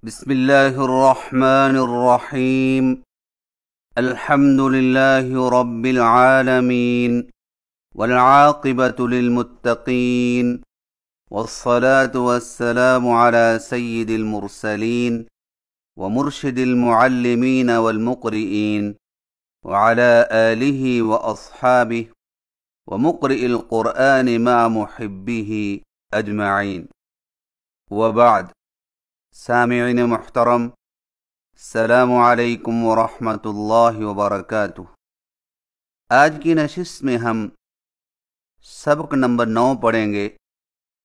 بسم الله الرحمن الرحيم. الحمد لله رب العالمين والعاقبة للمتقين والصلاة والسلام على سيد المرسلين ومرشد المعلمين والمقرئين وعلى آله وأصحابه ومقرئ القرآن مع محبه أجمعين. وبعد، سامعین محترم، السلام علیکم ورحمۃ اللہ وبرکاتہ۔ آج کی نشست میں ہم سبق نمبر 9 پڑھیں گے،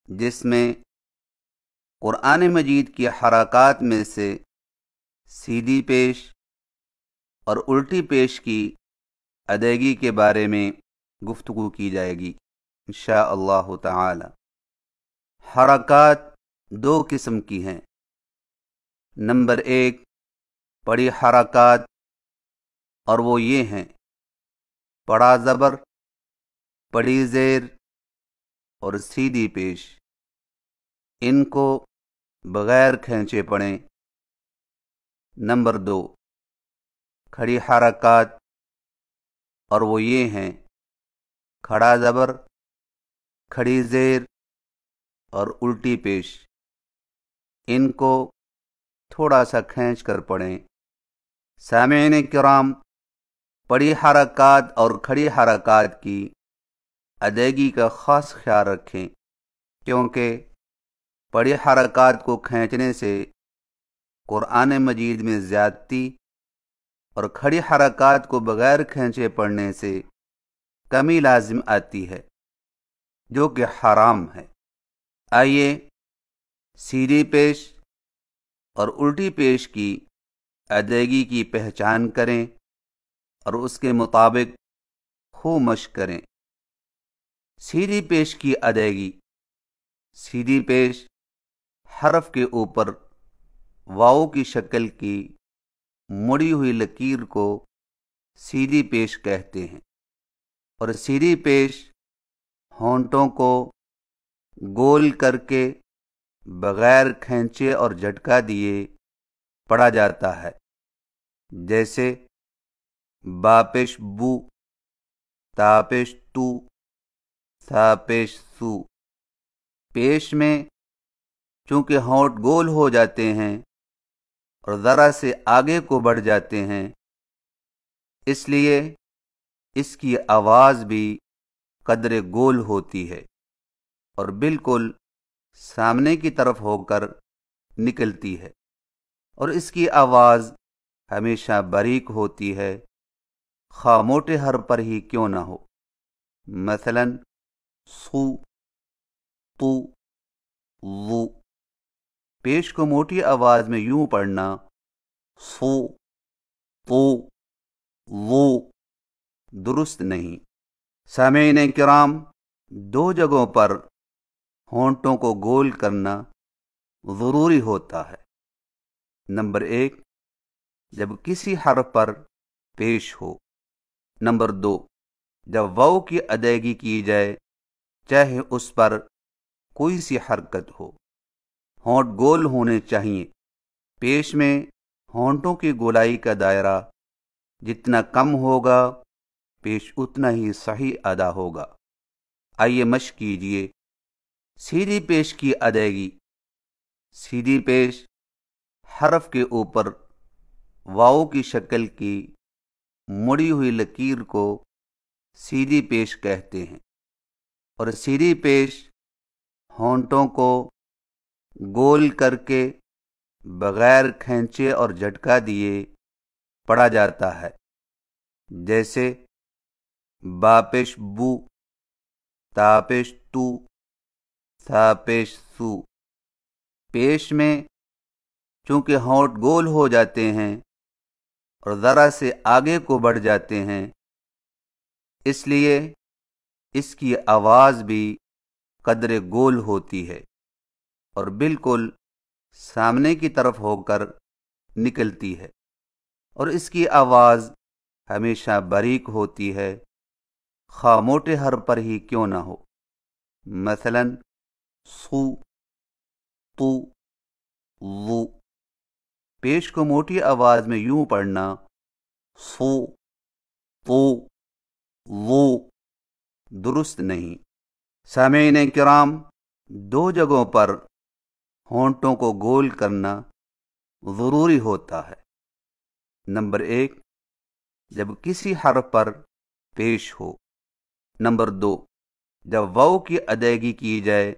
جس میں قرآن مجید کی حرکات میں سے سیدھی پیش اور الٹی پیش کی ادائیگی کے بارے میں گفتگو کی جائے گی انشاءاللہ تعالی۔ حرکات دو قسم کی ہیں۔ نمبر 1 پڑی حرکات، اور وہ یہ ہیں: پڑا زبر، پڑی زیر اور سیدھی پیش۔ ان کو بغیر کھینچے پڑھیں۔ نمبر 2 کھڑی حرکات، اور وہ یہ ہیں: کھڑا زبر، کھڑی زیر اور الٹی پیش۔ ان کو تھوڑا سا کھینچ کر پڑھیں۔ سامعین کرام، پڑی حرکات اور کھڑی حرکات کی ادائیگی کا خاص خیال رکھیں، کیونکہ پڑی حرکات کو کھینچنے سے قرآن مجید میں زیادتی اور کھڑی حرکات کو بغیر کھینچے پڑھنے سے کمی لازم آتی ہے، جو کہ حرام ہے۔ آئیے سیدھی پیش اور الٹی پیش کی ادائیگی کی پہچان کریں اور اس کے مطابق خوب مشق کریں۔ سیدھی پیش کی ادائیگی: سیدھی پیش حرف کے اوپر واو کی شکل کی مڑی ہوئی لکیر کو سیدھی پیش کہتے ہیں، اور سیدھی پیش ہونٹوں کو گول کر کے بغیر کھینچے اور جھٹکا دیے پڑھا جاتا ہے، جیسے باپش بو، تاپش تو، ساپش سو۔ پیش میں چونکہ ہونٹ گول ہو جاتے ہیں اور ذرا سے آگے کو بڑھ جاتے ہیں، اس لیے اس کی آواز بھی قدر گول ہوتی ہے اور بالکل سامنے کی طرف ہو کر نکلتی ہے، اور اس کی آواز ہمیشہ باریک ہوتی ہے، خواہ موٹے حرف پر ہی کیوں نہ ہو۔ مثلا سو، تو، وو۔ پیش کو موٹی آواز میں یوں پڑھنا: سو، تو، وو، درست نہیں۔ سامعین کرام، دو جگہوں پر ہونٹوں کو گول کرنا ضروری ہوتا ہے۔ نمبر 1 جب کسی حرف پر پیش ہو۔ نمبر 2 جب واو کی ادائیگی کی جائے، چاہے اس پر کوئی سی حرکت ہو۔ ہونٹ گول ہونے چاہیے۔ پیش میں ہونٹوں کی گولائی کا دائرہ جتنا کم ہوگا، پیش اتنا ہی صحیح ادا ہوگا۔ آئیے مشق کیجیے۔ سیدھی پیش کی ادائیگی: سیدھی پیش حرف کے اوپر واو کی شکل کی مڑی ہوئی لکیر کو سیدھی پیش کہتے ہیں، اور سیدھی پیش ہونٹوں کو گول کر کے بغیر کھینچے اور جھٹکا دیے پڑھا جاتا ہے، جیسے باپش بو، تاپش تو، ساپش سو۔ پیش میں چونکہ ہونٹ گول ہو جاتے ہیں اور ذرا سے آگے کو بڑھ جاتے ہیں، اس لیے اس کی آواز بھی قدر گول ہوتی ہے اور بالکل سامنے کی طرف ہو کر نکلتی ہے، اور اس کی آواز ہمیشہ باریک ہوتی ہے، خواہ موٹے حرف پر ہی کیوں نہ ہو۔ مثلا سو، تو، وو۔ پیش کو موٹی آواز میں یوں پڑھنا سو تو وہ درست نہیں۔ سامعین کرام، دو جگہوں پر ہونٹوں کو گول کرنا ضروری ہوتا ہے۔ نمبر 1، جب کسی حرف پر پیش ہو۔ نمبر 2، جب واو کی ادائیگی کی جائے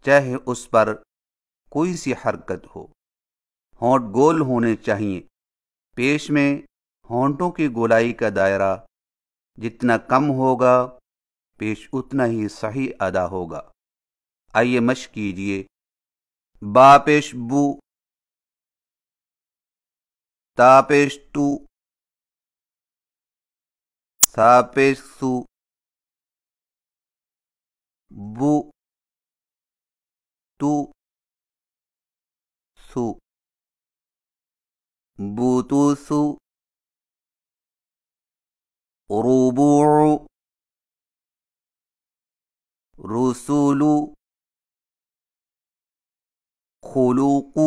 چاہے اس پر کوئی سی حرکت ہو۔ ہونٹ گول ہونے چاہیے۔ پیش میں ہونٹوں کی گولائی کا دائرہ جتنا کم ہوگا پیش اتنا ہی صحیح ادا ہوگا۔ آئیے مشق کیجیے۔ با پیش بو، تا پیش تو، سا پیش سو، بو تو سو، بو تو سو، ربوع، رسول، خلوق،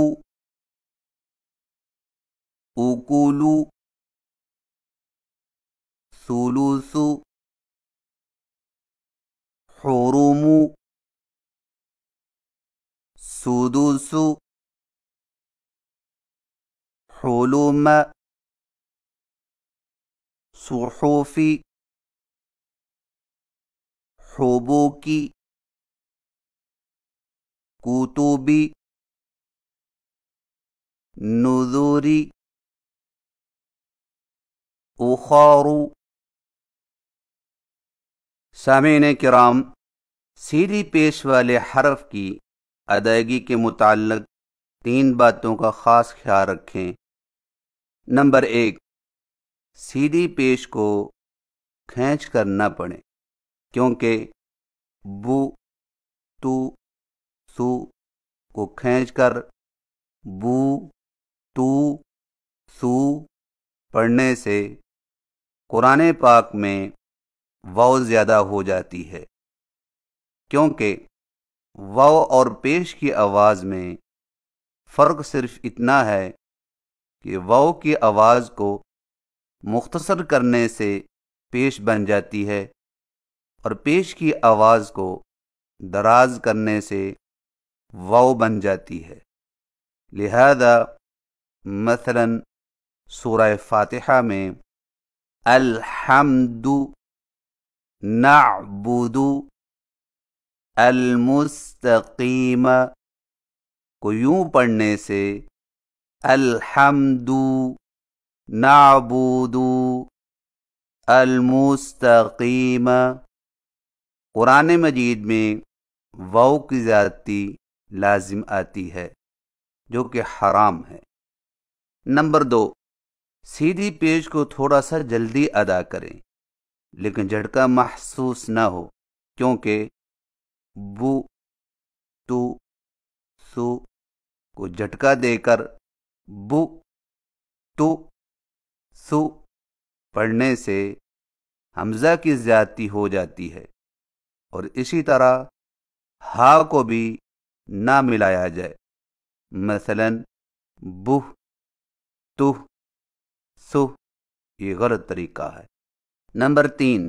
اکول، ثلث، حرم، سدس، حلم، صحف، حبوک، کتب، نذر، اخار۔ سامعین کرام، سیدھی پیش والے حرف کی ادائیگی کے متعلق 3 باتوں کا خاص خیال رکھیں۔ نمبر 1، سیدھی پیش کو کھینچ کر نہ پڑھیں، کیونکہ بو تو سو کو کھینچ کر بو تو سو پڑھنے سے قرآن پاک میں واو زیادہ ہو جاتی ہے، کیونکہ واو اور پیش کی آواز میں فرق صرف اتنا ہے کہ واو کی آواز کو مختصر کرنے سے پیش بن جاتی ہے اور پیش کی آواز کو دراز کرنے سے واو بن جاتی ہے۔ لہذا مثلا سورہ فاتحہ میں الحمد، نعبد، المستقیم کو یوں پڑھنے سے الحمد نعبد المستقیم۔ قرآن مجید میں واو کی زیادتی لازم آتی ہے جو کہ حرام ہے۔ نمبر 2، سیدھی پیش کو تھوڑا سا جلدی ادا کریں لیکن جھٹکا محسوس نہ ہو، کیونکہ بو تو سو کو جھٹکا دے کر بو تو سو پڑھنے سے حمزہ کی زیادتی ہو جاتی ہے، اور اسی طرح ہا کو بھی نہ ملایا جائے، مثلا بو تو سو، یہ غلط طریقہ ہے۔ نمبر 3،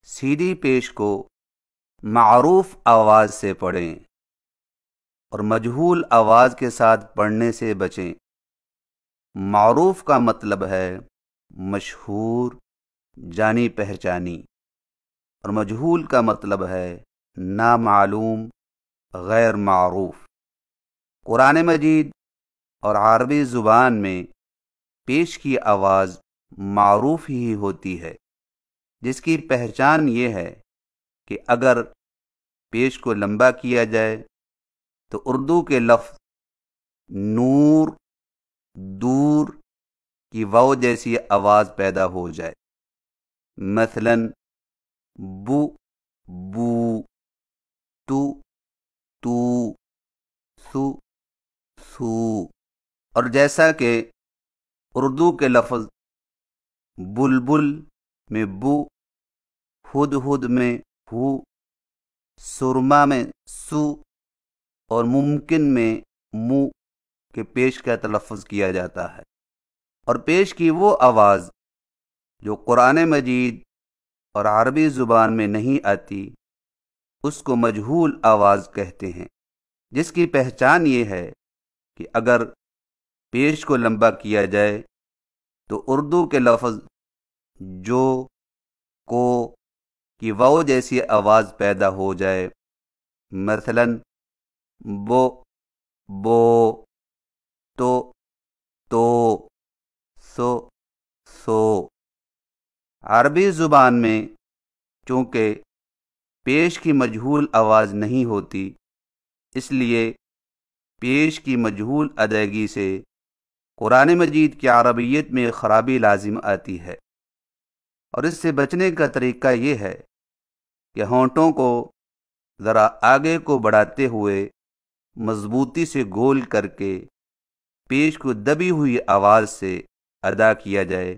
سیدھی پیش کو معروف آواز سے پڑھیں اور مجہول آواز کے ساتھ پڑھنے سے بچیں۔ معروف کا مطلب ہے مشہور، جانی پہچانی، اور مجہول کا مطلب ہے نامعلوم، غیر معروف۔ قرآن مجید اور عربی زبان میں پیش کی آواز معروف ہی ہوتی ہے، جس کی پہچان یہ ہے کہ اگر پیش کو لمبا کیا جائے تو اردو کے لفظ نور، دور کی واو جیسی آواز پیدا ہو جائے، مثلا بو بو، تو تو، سو سو۔ اور جیسا کہ اردو کے لفظ بلبل میں بو، ہدہد میں ہو، سرما میں سو، اور ممکن میں مو کہ پیش کا تلفظ کیا جاتا ہے، اور پیش کی وہ آواز جو قرآن مجید اور عربی زبان میں نہیں آتی اس کو مجہول آواز کہتے ہیں، جس کی پہچان یہ ہے کہ اگر پیش کو لمبا کیا جائے تو اردو کے لفظ جو، کو کی واو جیسی آواز پیدا ہو جائے، مثلا بو، بو، تو، سو۔ عربی زبان میں چونکہ پیش کی مجہول آواز نہیں ہوتی، اس لیے پیش کی مجہول ادائیگی سے قرآن مجید کی عربیت میں خرابی لازم آتی ہے، اور اس سے بچنے کا طریقہ یہ ہے کہ ہونٹوں کو ذرا آگے کو بڑھاتے ہوئے مضبوطی سے گول کر کے پیش کو دبی ہوئی آواز سے ادا کیا جائے،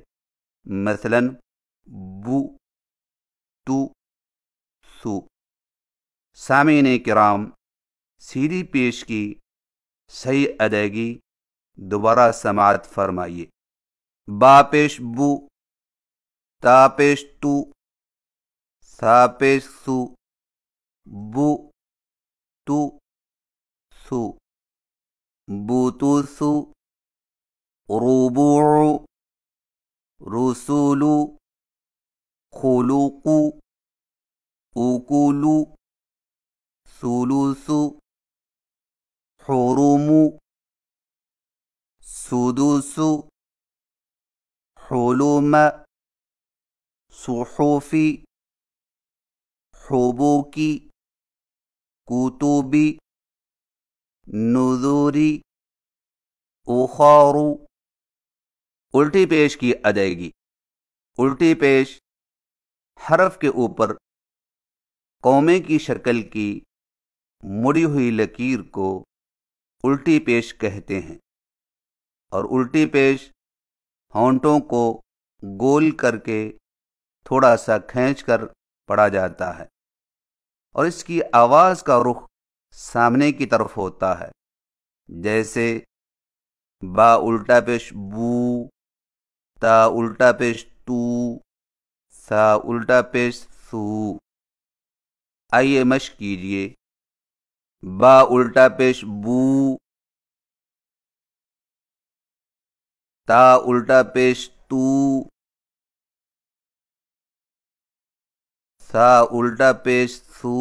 مثلا بو، تو، سو۔ سامعین کرام، سیدھی پیش کی صحیح ادائیگی دوبارہ سماعت فرمائیے۔ با پیش بو، تا پیش تو، سا پیش سو، بو، تو، سو۔ بوتو سو، ربوع، رسول، خلوق، اکول، ثلث، حرم، سدس، حلم، صحف، حبوک، کتب، نذور، اخار۔ الٹی پیش کی ادائیگی۔ الٹی پیش حرف کے اوپر قومے کی شکل کی مڑی ہوئی لکیر کو الٹی پیش کہتے ہیں، اور الٹی پیش ہونٹوں کو گول کر کے تھوڑا سا کھینچ کر پڑھا جاتا ہے، اور اس کی آواز کا رخ سامنے کی طرف ہوتا ہے، جیسے با الٹا پیش بو، تا الٹا پیش تو، سا الٹا پیش سو۔ آئیے مشق کیجئے۔ با الٹا پیش بو، تا الٹا پیش تو، سا الٹا پیش سو،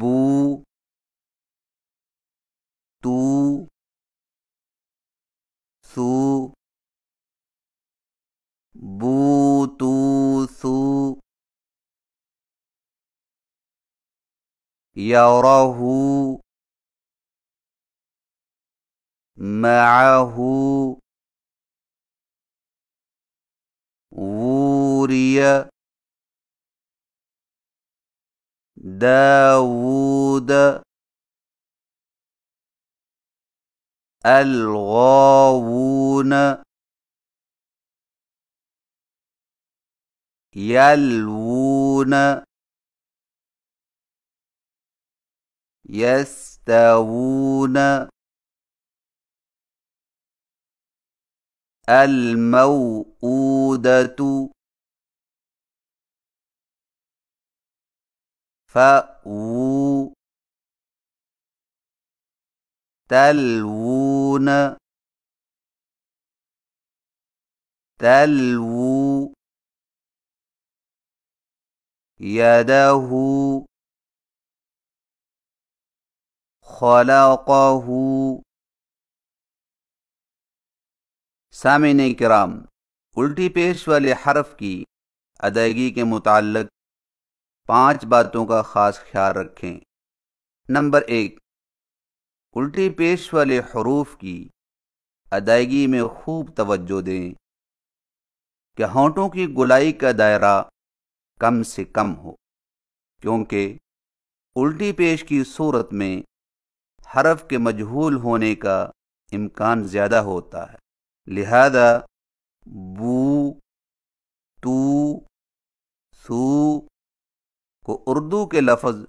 بو، تو، سو، بو، تو، سو۔ یرہ، معہ، ووری، داود، الغاوون، یلوون، یستوون، الموءودۃ، فأووا، تلوون، تلوو، یدہ، خلقہ۔ سامعین کرام، الٹی پیش والے حرف کی ادائیگی کے متعلق 5 باتوں کا خاص خیال رکھیں۔ نمبر 1، الٹی پیش والے حروف کی ادائیگی میں خوب توجہ دیں کہ ہونٹوں کی گولائی کا دائرہ کم سے کم ہو، کیونکہ الٹی پیش کی صورت میں حرف کے مجہول ہونے کا امکان زیادہ ہوتا ہے، لہذا بو، تو، سو کو اردو کے لفظ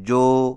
جو،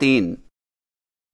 3,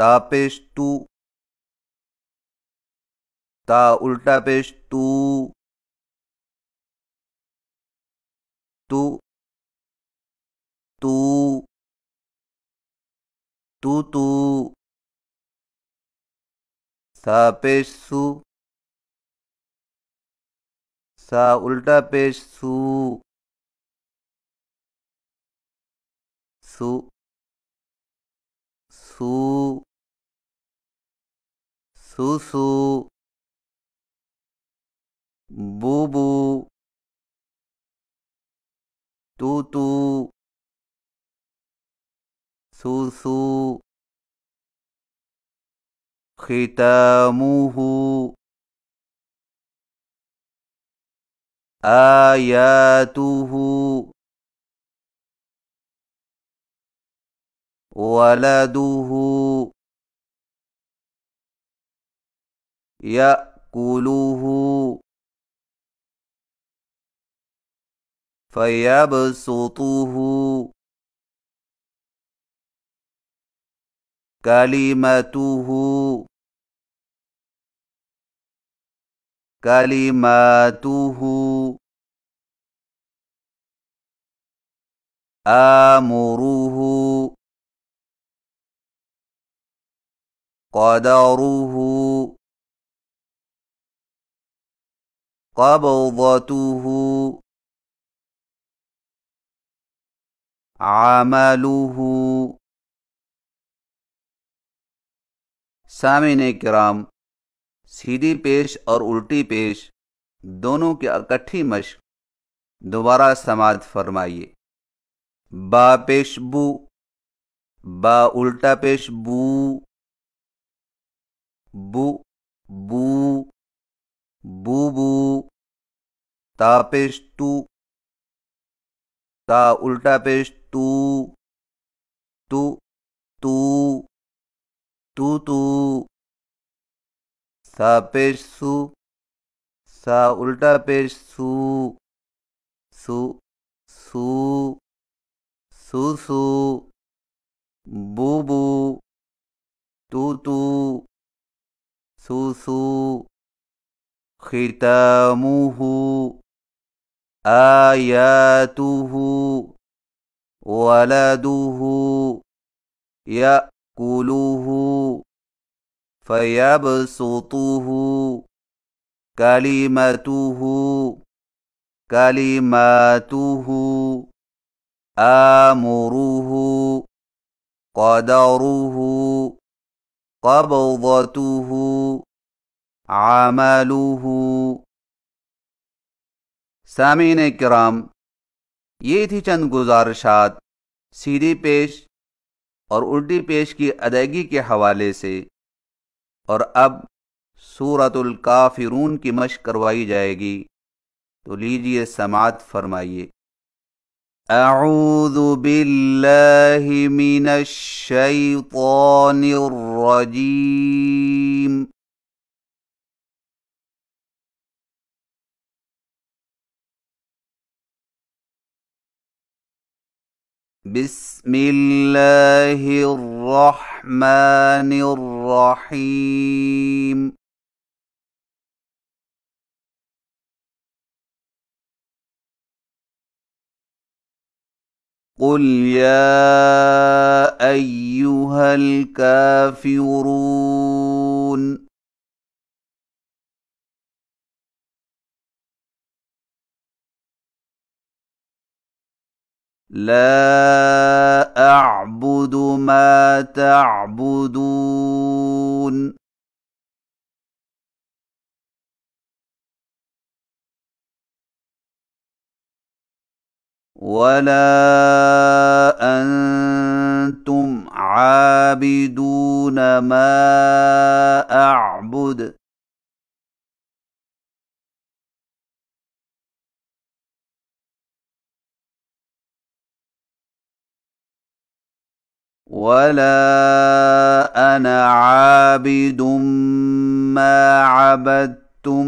تا پیش تو، تا الٹا پیش تو، تو تو تو تو سا پیش سو، سا الٹا پیش سو، سو سو سو سو بو بو تو تو سو سو ختامہ آیاتہ ولدہ یأکلہ فیبسطہ کلمتہ کلماتہ آمرہ قدرہ قبضتہ عملہ۔ سامعین کرام، سیدھی پیش اور الٹی پیش دونوں کی اکٹھی مشق دوبارہ سماعت فرمائیے۔ با پیش بو، با الٹا پیش بو، بو بو بو بو، تا پیش تو، تا الٹا پیش تو، تو تو تو تو سا پیش سو، سا الٹا پیش سو، سو سو سو سو بو بو تو تو سو سو ختامہ آیاتہ ولدہ یأکلہ فیبسطہ کلمتہ کلماتہ آمرہ قدرہ قبضتہ عملہ۔ سامعین کرام، یہ تھی چند گزارشات سیدھی پیش اور الٹی پیش کی ادائیگی کے حوالے سے، اور اب سورۃ الکافرون کی مشق کروائی جائے گی، تو لیجئے سماعت فرمائیے۔ اعوذ باللہ من الشیطان الرجیم۔ بسم اللہ الرحمن الرحیم۔ قل یا ایہا الکافرون۔ لا اعبد ما تعبدون۔ ولا انتم عابدون ما اعبد۔ ولا انا عابد ما عبدتم۔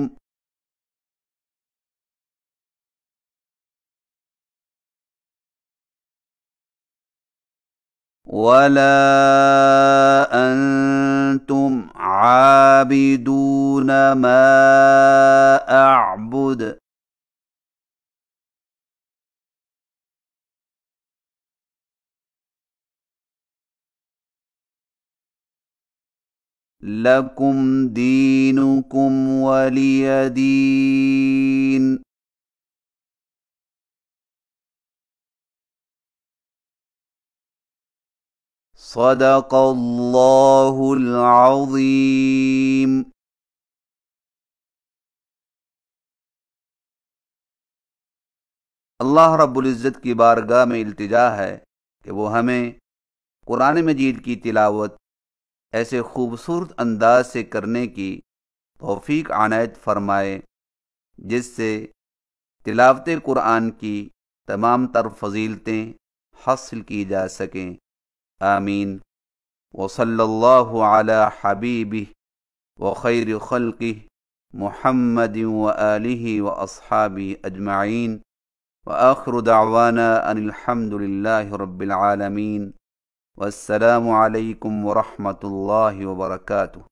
ولا أنتم عابدون ما أعبد لکم دینکم ولی دین۔ صدق اللہ العظیم۔ اللہ رب العزت کی بارگاہ میں التجا ہے کہ وہ ہمیں قرآن مجید کی تلاوت ایسے خوبصورت انداز سے کرنے کی توفیق عنایت فرمائے جس سے تلاوت قرآن کی تمام تر فضیلتیں حاصل کی جا سکیں۔ آمین۔ وصلی اللہ علی حبیبہ وخیر خلقہ محمد وآلہ واصحابہ اجمعین، وآخر دعوانا ان الحمد للہ رب العالمین، والسلام علیکم ورحمۃ اللہ وبرکاتہ۔